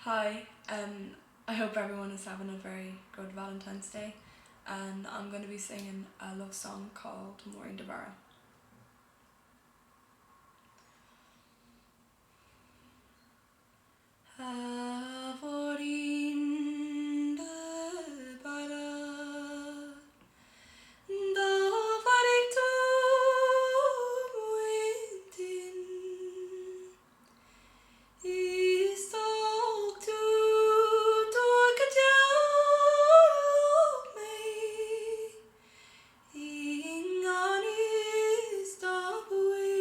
Hi, I hope everyone is having a very good Valentine's Day, and I'm going to be singing a love song called Máirín De Barra. Valentine de Barra, da var ik toen windin, is ook toe door het jou mee, ingan is dat winter.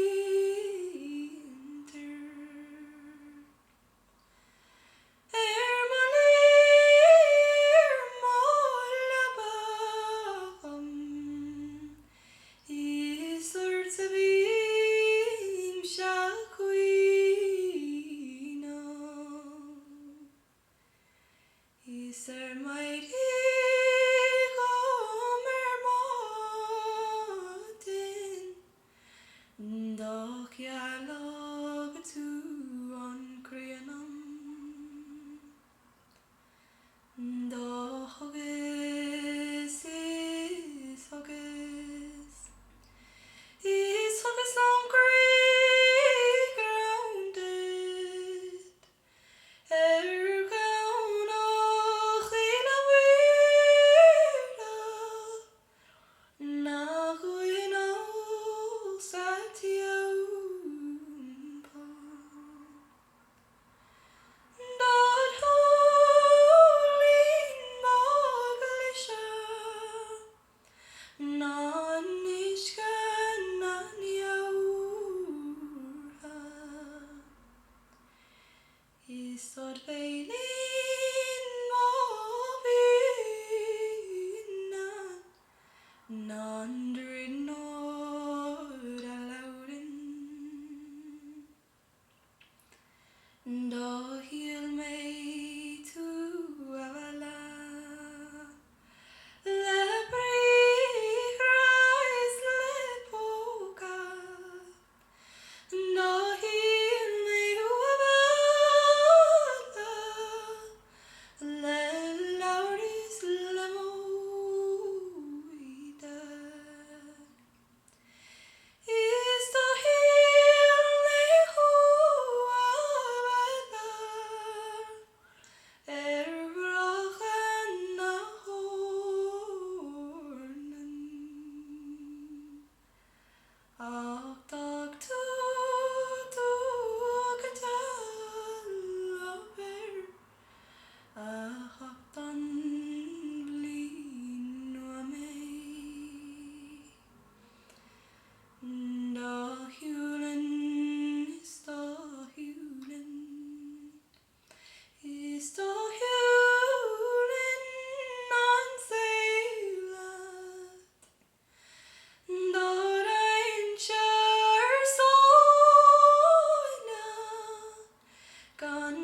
Doch jag lager to ankrenam. Doch hugges is hugges. Is hugges longer grounded. Gaun och lina vila. Na guina sat jaumpa. Dat holin magalisha. Nan ishkan nan jaura. Istod veilin mobina. Nandrin nord alauden. Da heal mig to avala. Lepri Christ lepoka. Da heal mig to avala. Le laudis lemoida. Is the healing who avala. Erbrachan hornen. Ach dag to getalaber. Ach dan blin wa mig. Da hulen is da hulen. Is da hulen an seilat. Dar ein kjær såna. Kan